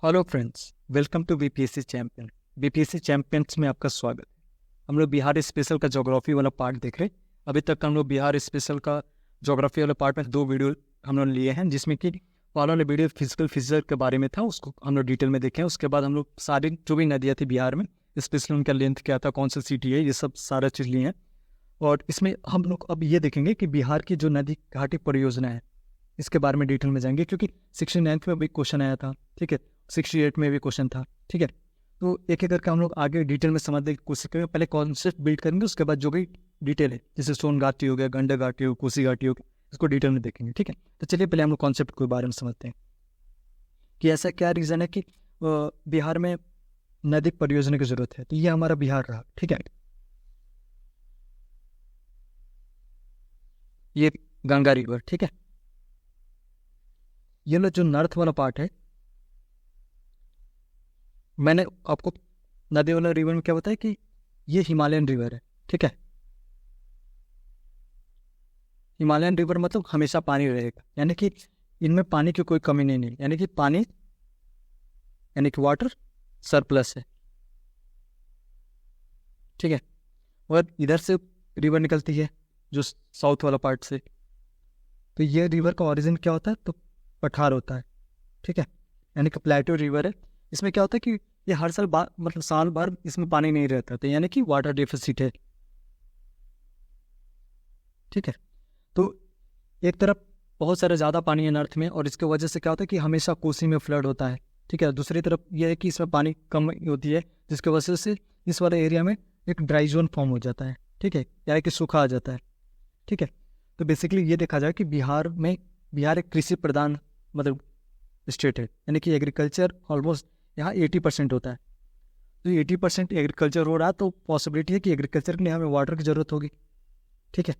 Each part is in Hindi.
Hello friends, welcome to BPSC champion. BPSC champions में आपका स्वागत है। हम लोग बिहार स्पेशल का ज्योग्राफी वाला पार्ट देख रहे हैं। अभी तक हम लोग बिहार स्पेशल का ज्योग्राफी वाला पार्ट में 2 वीडियो हम लोग लिए हैं, जिसमें कि पहला वाला वीडियो फिजिकल फीचर के बारे में था, उसको हम लोग डिटेल में देखे हैं। उसके बाद हम लोग सारी जो भी नदियाँ थी बिहार में, स्पेशली उनका लेंथ क्या था, कौन सी सिटी है, ये सब सारा चीज़ लिए हैं। और इसमें हम लोग अब ये देखेंगे कि बिहार की जो नदी घाटी परियोजना है, इसके बारे में डिटेल में जाएंगे, क्योंकि 69th में भी क्वेश्चन आया था, ठीक है, 68 में भी क्वेश्चन था, ठीक है। तो एक एक करके हम लोग आगे डिटेल में समझने की कोशिश करेंगे। पहले कॉन्सेप्ट बिल्ड करेंगे, उसके बाद जो भी डिटेल है, जैसे सोन घाटी हो गया, गंडक घाटी हो, कोसी घाटी हो गया, इसको डिटेल में देखेंगे, ठीक है। तो चलिए पहले हम लोग कॉन्सेप्ट के बारे में समझते हैं कि ऐसा क्या रीज़न है कि बिहार में नदी परियोजना की जरूरत है। तो ये हमारा बिहार रहा, ठीक है। ये गंगा रिवर, ठीक है। ये लो जो नॉर्थ वाला पार्ट है, मैंने आपको नदी वाला रिवर में क्या बताया कि ये हिमालयन रिवर है, ठीक है। हिमालयन रिवर मतलब हमेशा पानी रहेगा, यानी कि इनमें पानी की कोई कमी नहीं, यानी कि पानी, यानी कि वाटर सरप्लस है, ठीक है। और इधर से रिवर निकलती है जो साउथ वाला पार्ट से। तो ये रिवर का ओरिजिन क्या होता है, तो पठार होता है, ठीक है, यानी कि प्लेटो रिवर है। इसमें क्या होता है कि ये हर साल मतलब साल भर इसमें पानी नहीं रहता, तो यानी कि वाटर डेफिसिट है, ठीक है। तो एक तरफ बहुत सारा ज़्यादा पानी है नॉर्थ में, और इसके वजह से क्या होता है कि हमेशा कोसी में फ्लड होता है, ठीक है। दूसरी तरफ यह है कि इसमें पानी कम होती है, जिसके वजह से इस वाले एरिया में एक ड्राई जोन फॉर्म हो जाता है, ठीक है, यानी कि सूखा आ जाता है, ठीक है। तो बेसिकली ये देखा जाए कि बिहार एक कृषि प्रधान मतलब स्टेट है, यानी कि एग्रीकल्चर ऑलमोस्ट यहाँ 80% होता है। तो 80% एग्रीकल्चर हो रहा है, तो पॉसिबिलिटी है कि एग्रीकल्चर के लिए हमें वाटर की ज़रूरत होगी, ठीक है।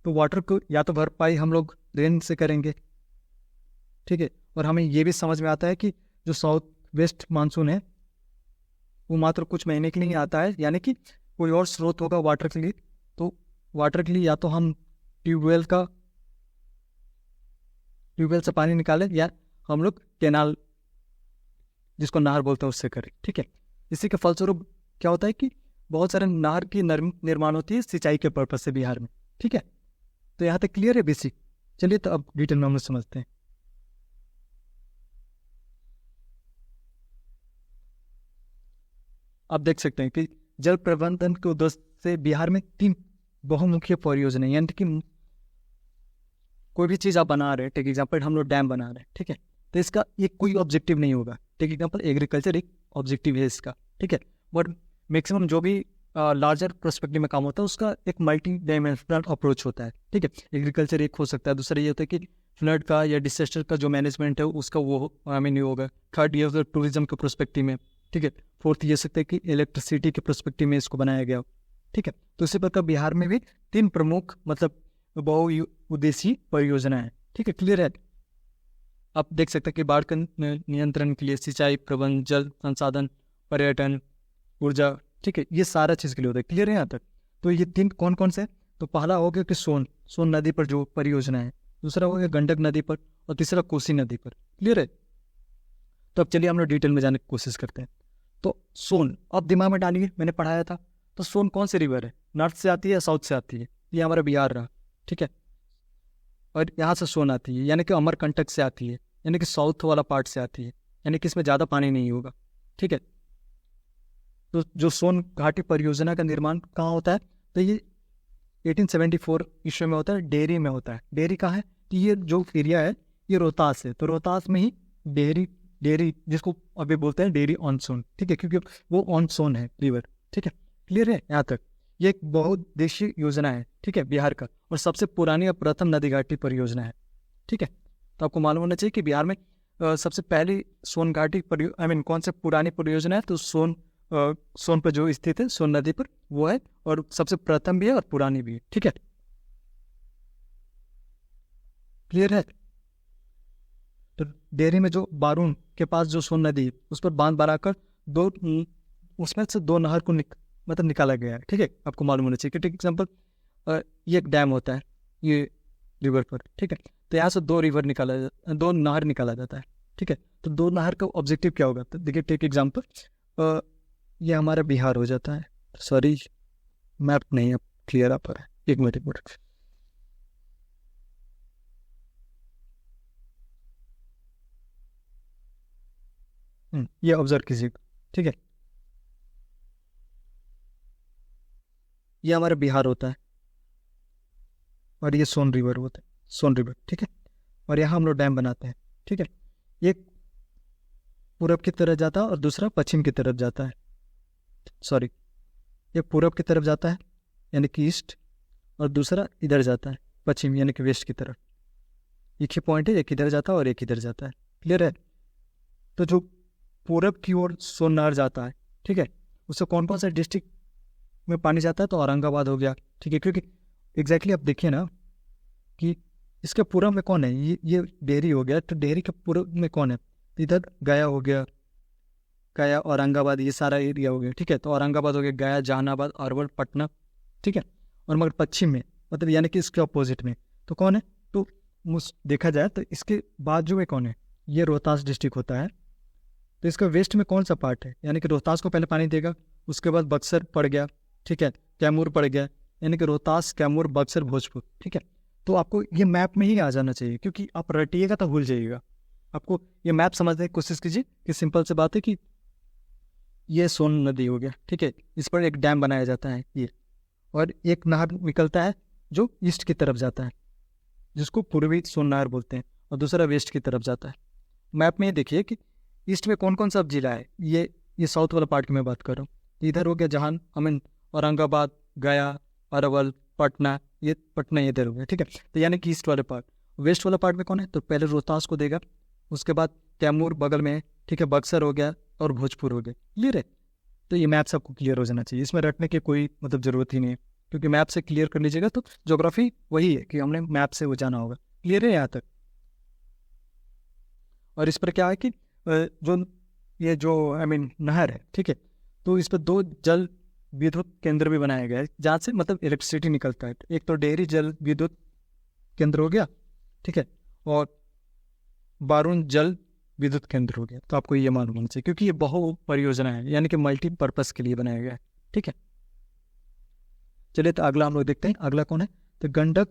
तो वाटर को या तो भरपाई हम लोग रेन से करेंगे, ठीक है। और हमें ये भी समझ में आता है कि जो साउथ वेस्ट मानसून है वो मात्र कुछ महीने के लिए ही आता है, यानी कि कोई और स्रोत होगा वाटर के लिए। तो वाटर के लिए या तो हम ट्यूबवेल से पानी निकालें, या हम लोग कैनाल, जिसको नहर बोलते हैं, उससे करें, ठीक है। इसी के फलस्वरूप क्या होता है कि बहुत सारे नहर की निर्माण होती है सिंचाई के पर्पज से बिहार में, ठीक है। तो यहाँ तक क्लियर है बेसिक। चलिए तो अब डिटेल में हम लोग समझते हैं। आप देख सकते हैं कि जल प्रबंधन के उद्देश्य से बिहार में 3 बहुमुखी परियोजना, यानी कि कोई भी चीज़ आप बना रहे हैं, टेक एग्जाम्पल हम लोग डैम बना रहे हैं, ठीक है। तो इसका एक कोई ऑब्जेक्टिव नहीं होगा, टेक एग्जाम्पल एग्रीकल्चर एक ऑब्जेक्टिव है इसका, ठीक है। बट मैक्सिमम जो भी लार्जर प्रोस्पेक्टिव में काम होता है, उसका एक मल्टी डायमेंशनल अप्रोच होता है, ठीक है। एग्रीकल्चर एक हो सकता है, दूसरा ये होता है कि फ्लड का या डिसास्टर का जो मैनेजमेंट है उसका वो नहीं होगा। थर्ड ये होता है टूरिज्म के प्रोस्पेक्टिव में, ठीक है। फोर्थ ये सकता है कि इलेक्ट्रिसिटी के प्रोस्पेक्टिव में इसको बनाया गया, ठीक है। तो इसी प्रकार बिहार में भी 3 प्रमुख मतलब बहुउद्देशीय परियोजना है, ठीक है, क्लियर है। आप देख सकते हैं कि बाढ़ का नियंत्रण के लिए सिंचाई प्रबंध, जल संसाधन, पर्यटन, ऊर्जा, ठीक है, ये सारा चीज़ के लिए होता है, क्लियर है यहाँ तक। तो ये 3 कौन कौन से? तो पहला हो गया कि सोन नदी पर जो परियोजना है, दूसरा हो गया गंडक नदी पर, और तीसरा कोसी नदी पर, क्लियर है। तो अब चलिए हम लोग डिटेल में जाने की कोशिश करते हैं। तो सोन अब दिमाग में डालिए, मैंने पढ़ाया था। तो सोन कौन सी रिवर है, नॉर्थ से आती है या साउथ से आती है? ये हमारा बिहार रहा, ठीक है। और यहाँ से सोन आती है, यानी कि अमरकंटक से आती है, यानी कि साउथ वाला पार्ट से आती है, यानी कि इसमें ज़्यादा पानी नहीं होगा, ठीक है। तो जो सोन घाटी परियोजना का निर्माण कहाँ होता है, तो ये 1874 ईस्वी में होता है, डेहरी में होता है। डेहरी कहाँ है? तो ये जो एरिया है ये रोहतास है, तो रोहतास में ही डेहरी जिसको अभी बोलते हैं डेहरी ऑन सोन, ठीक है, क्योंकि वो ऑन सोन है रिवर, ठीक है, क्लियर है यहाँ तक। ये एक बहुउद्देशीय योजना है, ठीक है, बिहार का, और सबसे पुरानी और प्रथम नदी घाटी परियोजना है, ठीक है। तो आपको मालूम होना चाहिए कि बिहार में सबसे पहली सोन घाटी कौन से पुरानी परियोजना है, तो सोन पर जो स्थित है, सोन नदी पर, वो है, और सबसे प्रथम भी है और पुरानी भी है, ठीक है, क्लियर है। तो डेहरी में जो बारून के पास जो सोन नदी है, उस पर बांध बनाकर उसमें से 2 नहर को मतलब निकाला गया है, ठीक है। आपको मालूम होना चाहिए कि टेक एग्जाम्पल ये एक डैम होता है ये रिवर पर, ठीक है। तो यहाँ से 2 नहर निकाला जाता है, ठीक है। तो दो नहर का ऑब्जेक्टिव क्या होगा, तो देखिए टेक एग्जाम्पल, ये हमारा बिहार हो जाता है, सॉरी मैप नहीं है क्लियर आ पा रहा है, एक मिनट। ये ऑब्जर्व कीजिए, ठीक है, ये हमारा बिहार होता है और ये सोन रिवर होता है, सोन रिवर, ठीक है। और यहाँ हम लोग डैम बनाते हैं, ठीक है। एक पूरब की तरफ जाता है और दूसरा पश्चिम की तरफ जाता है, सॉरी, एक पूरब की तरफ जाता है यानी कि ईस्ट, और दूसरा इधर जाता है पश्चिम यानी कि वेस्ट की तरफ। एक ही पॉइंट है, एक इधर जाता है और एक इधर जाता है, क्लियर है। तो जो पूरब की ओर सोन नहर जाता है, ठीक है, उससे कौन कौन सा डिस्ट्रिक्ट में पानी जाता है, तो औरंगाबाद हो गया, ठीक है, क्योंकि एग्जैक्टली आप देखिए ना कि इसके पूरब में कौन है, ये डेहरी हो गया, तो डेहरी के पूरब में कौन है, तो इधर गया हो गया, गया औरंगाबाद ये सारा एरिया हो गया, ठीक है। तो औरंगाबाद हो गया, गया, जहानाबाद, अरवल, पटना, ठीक है। और मगर पश्चिम में मतलब यानी कि इसके अपोजिट में तो कौन है, तो देखा जाए तो इसके बाजू में कौन है, ये रोहतास डिस्ट्रिक्ट होता है। तो इसका वेस्ट में कौन सा पार्ट है, यानी कि रोहतास को पहले पानी देगा, उसके बाद बक्सर पड़ गया, ठीक है, कैमूर पड़ गया, यानी कि रोहतास, कैमूर, बक्सर, भोजपुर, ठीक है। तो आपको ये मैप में ही आ जाना चाहिए, क्योंकि आप रटिएगा तो भूल जाइएगा। आपको ये मैप समझने की कोशिश कीजिए कि सिंपल से बात है कि ये सोन नदी हो गया, ठीक है, इस पर एक डैम बनाया जाता है ये, और एक नहर निकलता है जो ईस्ट की तरफ जाता है, जिसको पूर्वी सोन नहर बोलते हैं, और दूसरा वेस्ट की तरफ जाता है। मैप में देखिए कि ईस्ट में कौन कौन सा जिला है, ये साउथ वाला पार्ट की मैं बात कर रहा हूँ। इधर हो गया जहान औरंगाबाद, गया, अरवल, पटना, ये पटना इधर हो गया, ठीक है। तो यानी कि ईस्ट वाले पार्ट। वेस्ट वाला पार्ट में कौन है, तो पहले रोहतास को देगा, उसके बाद कैमूर बगल में है, ठीक है, बक्सर हो गया और भोजपुर हो गया, क्लियर है। तो ये मैप सबको क्लियर हो जाना चाहिए, इसमें रटने की कोई मतलब ज़रूरत ही नहीं है, क्योंकि मैप से क्लियर कर लीजिएगा तो ज्योग्राफी वही है कि हमने मैप से वो जाना होगा, क्लियर है यहाँ तक। और इस पर क्या है कि जो ये जो नहर है, ठीक है, तो इस पर दो जल विद्युत केंद्र भी बनाया गया है, जहाँ से मतलब इलेक्ट्रिसिटी निकलता है। एक तो डेहरी जल विद्युत केंद्र हो गया, ठीक है, और बारून जल विद्युत केंद्र हो गया। तो आपको ये मालूम होना चाहिए, क्योंकि ये बहु परियोजना है, यानी कि मल्टीपर्पज़ के लिए बनाया गया है, ठीक है। चलिए तो अगला हम लोग देखते हैं, अगला कौन है, तो गंडक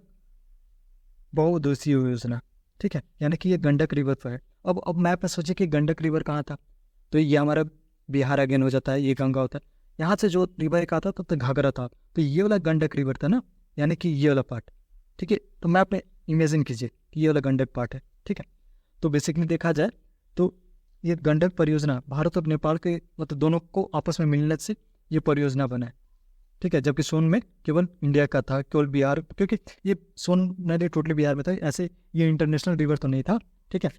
बहुउद्देशीय योजना, ठीक है, यानी कि ये गंडक रिवर पर है। अब मैप में सोचिए कि गंडक रिवर कहाँ था, तो ये हमारा बिहार अगेन हो जाता है, ये गंगा होता है। यहाँ से जो रिवर एक आता था तो घाघरा था, तो ये वाला गंडक रिवर था ना, यानी कि ये वाला पार्ट, ठीक है। तो मैप में इमेजिन कीजिए कि ये वाला गंडक पार्ट है, ठीक है। तो बेसिकली देखा जाए तो ये गंडक परियोजना भारत और नेपाल के मतलब दोनों को आपस में मिलने से ये परियोजना बना है, ठीक है। जबकि सोन में केवल इंडिया का था, केवल बिहार, क्योंकि ये सोन नदी टोटली बिहार में था, ऐसे ये इंटरनेशनल रिवर तो नहीं था, ठीक है।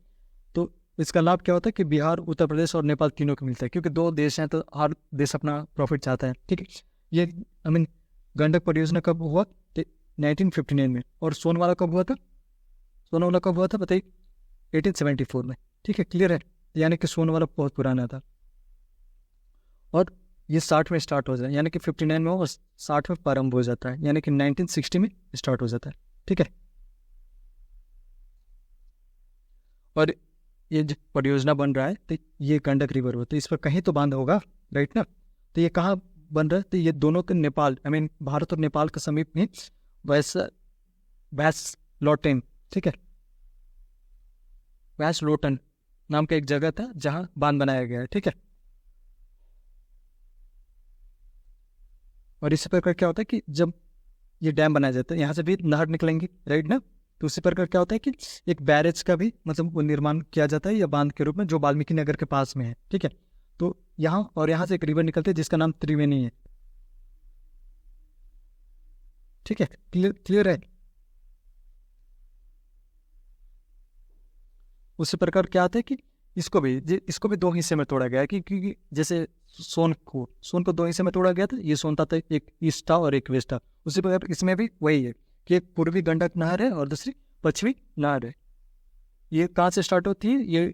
तो इसका लाभ क्या होता है कि बिहार, उत्तर प्रदेश और नेपाल तीनों को मिलता है, क्योंकि दो देश हैं तो हर देश अपना प्रॉफिट चाहता है, ठीक है। ये गंडक परियोजना कब हुआ, 1959 में। और सोन वाला कब हुआ था, सोन वाला कब हुआ था बताइए, 1874 में, ठीक है, क्लियर है। यानी कि सोन वाला बहुत पुराना था, और ये 60 में स्टार्ट हो जाता है, यानी कि 59 में और 60 में प्रारंभ हो जाता है, यानी कि 1960 में स्टार्ट हो जाता है, ठीक है। और ये जो परियोजना बन रहा है तो ये गंडक रिवर हो, तो इस पर कहीं तो बांध होगा, राइट ना। तो ये कहाँ बन रहा है, तो ये दोनों के नेपाल भारत और नेपाल के समीप में वैसा वैस लोटेन, ठीक है, वैस लोटन नाम का एक जगह था जहाँ बांध बनाया गया है, ठीक है। और इसी प्रकार क्या होता है कि जब ये डैम बनाया जाता है, यहाँ से भी नहर निकलेंगी, राइट ना। तो उसी प्रकार क्या होता है कि एक बैरेज का भी मतलब वो निर्माण किया जाता है या बांध के रूप में, जो वाल्मीकि नगर के पास में है, ठीक है। तो यहाँ और यहाँ से एक रिवर निकलती है जिसका नाम त्रिवेणी है, ठीक है, क्लियर क्लियर है। उसी प्रकार क्या आता है कि इसको भी दो हिस्से में तोड़ा गया है, क्योंकि जैसे सोन को दो हिस्से में तोड़ा गया था, ये सोन था तो एक ईस्ट था और एक वेस्ट था। उसी प्रकार इसमें भी वही है कि एक पूर्वी गंडक नहर है और दूसरी पश्चिमी नहर है। ये कहाँ से स्टार्ट होती है, ये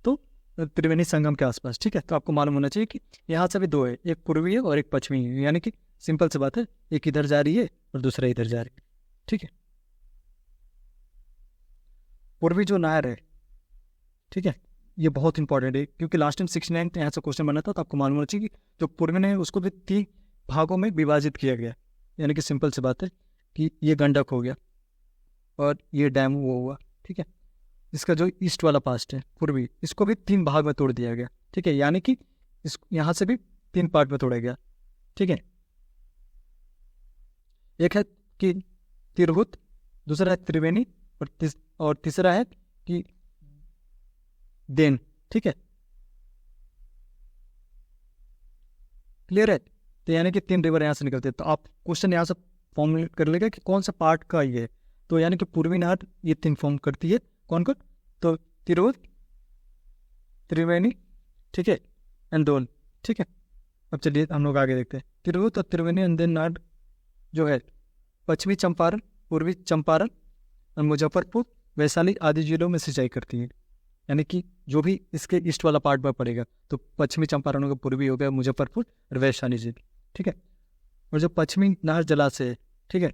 तो त्रिवेणी संगम के आसपास, ठीक है। तो आपको मालूम होना चाहिए कि यहाँ से भी दो है, एक पूर्वी है और एक पश्चिमी है, यानी कि सिंपल सी बात है, एक इधर जा रही है और दूसरा इधर जा रही है, ठीक है। पूर्वी जो नहर है, ठीक है, ये बहुत इंपॉर्टेंट है, क्योंकि लास्ट टाइम 69 यहाँ से क्वेश्चन बना था, तो आपको मालूम होना चाहिए कि जो पूर्वी है उसको भी 3 भागों में विभाजित किया गया। यानी कि सिंपल सी बात है कि ये गंडक हो गया और ये डैम वो हुआ, ठीक है। इसका जो ईस्ट वाला पार्ट है पूर्वी, इसको भी 3 भाग में तोड़ दिया गया, ठीक है। यानी कि इस यहाँ से भी 3 पार्ट में तोड़ा गया, ठीक है। एक है कि तिरहुत, दूसरा है त्रिवेणी, और तीसरा है कि देन, ठीक है। क्लियर है? तो यानी कि 3 रिवर यहाँ से निकलते हैं। तो आप क्वेश्चन यहाँ से फॉर्मुलेट कर लेगा कि कौन सा पार्ट का ये है। तो यानी कि पूर्वी नहर ये 3 फॉर्म करती है। कौन कौन? तो तिरहुत, त्रिवेणी, ठीक है, एंड डोन, ठीक है। अब चलिए हम लोग आगे देखते हैं। तिरहुत और त्रिवेणी एंड देन नहर जो है पश्चिमी चंपारण, पूर्वी चंपारण और मुजफ्फरपुर, वैशाली आदि जिलों में सिंचाई करती है। यानी कि जो भी इसके ईस्ट वाला पार्ट में पड़ेगा, तो पश्चिमी चंपारण का पूर्वी हो गया मुजफ्फरपुर और वैशाली जिले, ठीक है। और जो पश्चिमी नहर जलाशय है, ठीक है,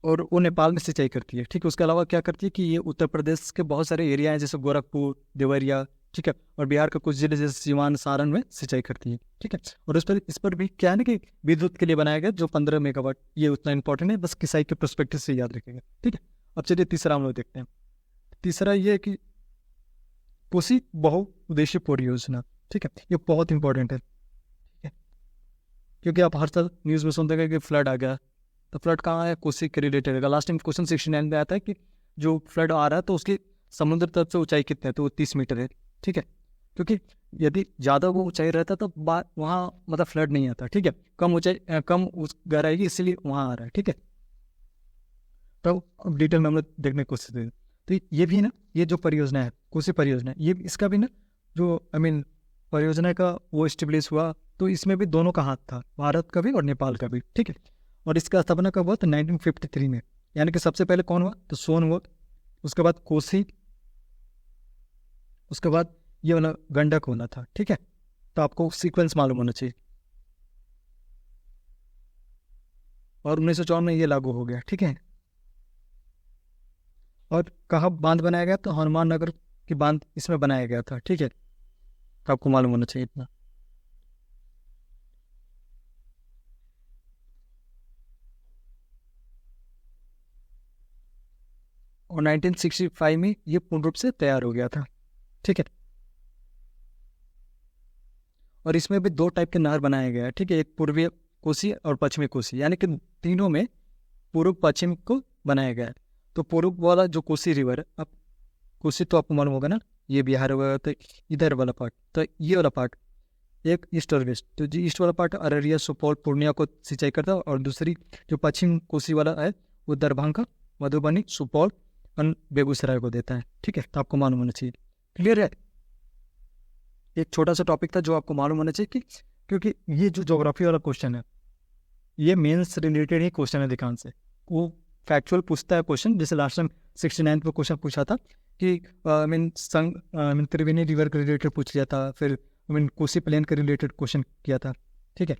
और वो नेपाल में सिंचाई करती है, ठीक है। उसके अलावा क्या करती है कि ये उत्तर प्रदेश के बहुत सारे एरिया हैं, जैसे गोरखपुर, देवरिया, ठीक है, और बिहार के कुछ जिले जैसे सिवान, सारण में सिंचाई करती है, ठीक है। और इस पर भी क्या है ना कि विद्युत के लिए बनाया गया जो 15 मेगावाट, ये उतना इंपॉर्टेंट है, बस किसाई के पर्सपेक्टिव से याद रखेगा, ठीक है। अब चलिए तीसरा हम लोग देखते हैं। तीसरा ये है कि कोसी बहुउद्देशीय परियोजना, ठीक है। ये बहुत इंपॉर्टेंट है, ठीक है, क्योंकि आप हर साल न्यूज़ में सुनते हैं कि फ्लड आ गया। तो फ्लड कहाँ है? कोसी के रिलेटेड है। लास्ट टाइम क्वेश्चन 69 में आता है कि जो फ्लड आ रहा है तो उसकी समुद्र तट से ऊंचाई कितनी है? तो वो 30 मीटर है, ठीक है। क्योंकि यदि ज़्यादा वो ऊंचाई रहता तो वहाँ मतलब फ्लड नहीं आता, ठीक है। कम ऊंचाई कम गहराई है, इसीलिए वहाँ आ रहा है, ठीक है। तो अब डिटेल में हम लोग देखने की कोशिश करें। तो ये भी ना, ये जो परियोजना है कोसी परियोजना, ये इसका भी ना जो परियोजना का वो एस्टेब्लिश हुआ, तो इसमें भी दोनों का हाथ था, भारत का भी और नेपाल का भी, ठीक है। और इसका स्थापना कब हुआ? तो 1953 में। यानी कि सबसे पहले कौन हुआ? तो सोन हुआ, उसके बाद कोसी, उसके बाद ये वाला गंडक होना था, ठीक है। तो आपको सीक्वेंस मालूम होना चाहिए। और 1954 में ये लागू हो गया, ठीक है। और कहाँ बांध बनाया गया? तो हनुमान नगर की बांध इसमें बनाया गया था, ठीक है। तो आपको मालूम होना चाहिए इतना। और 1965 में ये पूर्ण रूप से तैयार हो गया था, ठीक है। और इसमें भी 2 टाइप के नहर बनाए गए हैं, ठीक है। एक पूर्वी कोसी और पश्चिमी कोसी, यानी कि तीनों में पूर्व पश्चिम को बनाया गया है। तो पूर्व वाला जो कोसी रिवर है, अब कोसी तो आपको मालूम होगा ना, ये बिहार होगा, तो इधर वाला पार्ट, तो ये वाला पार्ट एक ईस्ट और वेस्ट, तो जो ईस्ट वाला पार्ट अररिया, सुपौल, पूर्णिया को सिंचाई करता है, और दूसरी जो पश्चिम कोसी वाला है वो दरभंगा, मधुबनी, सुपौल और बेगूसराय को देता है, ठीक है। तो आपको मालूम होना चाहिए। क्लियर है? एक छोटा सा टॉपिक था जो आपको मालूम होना चाहिए कि क्योंकि ये जो ज्योग्राफी वाला क्वेश्चन है ये मेंस रिलेटेड ही क्वेश्चन है अधिकांश से। वो फैक्चुअल पूछता है क्वेश्चन, जैसे लास्ट टाइम 69 पे क्वेश्चन पूछा था कि त्रिवेणी रिवर के रिलेटेड पूछ लिया था, फिर कोसी प्लेन के रिलेटेड क्वेश्चन किया था, ठीक है।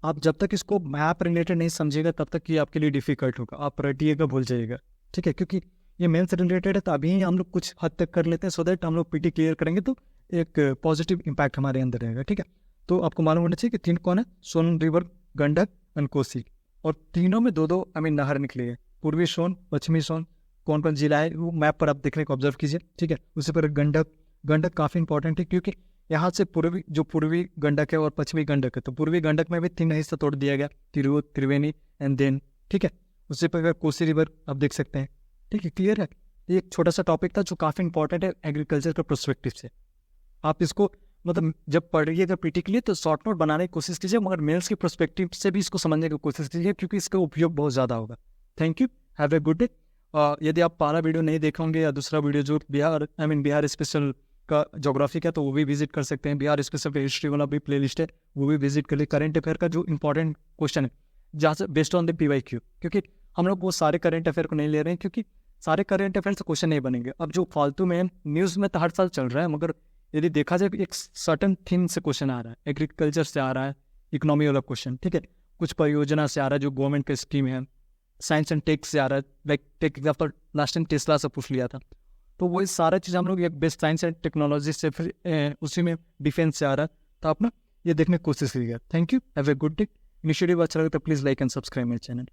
आप जब तक इसको मैप रिलेटेड नहीं समझेगा तब तक ये आपके लिए डिफिकल्ट होगा, आप रटिएगा, भूल जाइएगा, ठीक है। क्योंकि ये मेंस रिलेटेड है, तो अभी हम लोग कुछ हद तक कर लेते हैं, सो दैट हम लोग पीटी क्लियर करेंगे तो एक पॉजिटिव इम्पैक्ट हमारे अंदर रहेगा, ठीक है। तो आपको मालूम होना चाहिए कि 3 कौन है? सोन रिवर, गंडक एंड कोसी। और तीनों में 2-2 नहर निकली है। पूर्वी सोन, पश्चिमी सोन, कौन कौन जिला है वो मैप पर आप देखने को ऑब्जर्व कीजिए, ठीक है। उसी पर गंडक काफ़ी इंपॉर्टेंट है, क्योंकि यहाँ से पूर्वी गंडक है और पश्चिमी गंडक है, तो पूर्वी गंडक में भी 3 हिस्सा तोड़ दिया गया, तिरहुत, त्रिवेणी एंड देन, ठीक है। उसी पर कोसी रिवर आप देख सकते हैं, ठीक है। क्लियर है? ये एक छोटा सा टॉपिक था जो काफ़ी इंपॉर्टेंट है एग्रीकल्चर के पर्सपेक्टिव से। आप इसको मतलब जब पढ़िएगा पीटी के लिए तो शॉर्ट नोट बनाने की कोशिश कीजिए, मगर मेल्स के पर्सपेक्टिव से भी इसको समझने की कोशिश कीजिए, क्योंकि इसका उपयोग बहुत ज़्यादा होगा। Thank you, have a good day. यदि आप पहला वीडियो नहीं देखेंगे या दूसरा वीडियो जो बिहार स्पेशल का जोग्राफी का, तो वो भी विजिट कर सकते हैं। बिहार स्पेशल पे हिस्ट्री वाला भी प्लेलिस्ट है, वो भी विजिट कर लिए। करेंट अफेयर का जो इंपॉर्टेंट क्वेश्चन है, जहाँ से बेस्ड ऑन द PYQ, क्योंकि हम लोग वो सारे करेंट अफेयर को नहीं ले रहे हैं, क्योंकि सारे करेंट अफेयर से क्वेश्चन नहीं बनेंगे। अब जो फालतू में न्यूज़ में तो हर साल चल रहा है, मगर यदि देखा जाए एक सर्टन थीम से क्वेश्चन आ रहा है, एग्रीकल्चर से आ रहा है, इकोनॉमी वाला क्वेश्चन, ठीक है, कुछ परियोजना से आ रहा है जो गवर्नमेंट का स्कीम है, साइंस एंड टेक से आ रहा है, like take example last time Tesla से पूछ लिया था। तो वही सारा चीज़ हम लोग ये बेस्ट साइंस एंड टेक्नोलॉजी से फिर उसी में डिफेंस से आ रहा है। तो आप ना ये देखने की कोशिश कीजिएगा। Thank you, have a good day. Initiative अच्छा लगे तो प्लीज़ लाइक एंड सब्सक्राइब मेरे चैनल।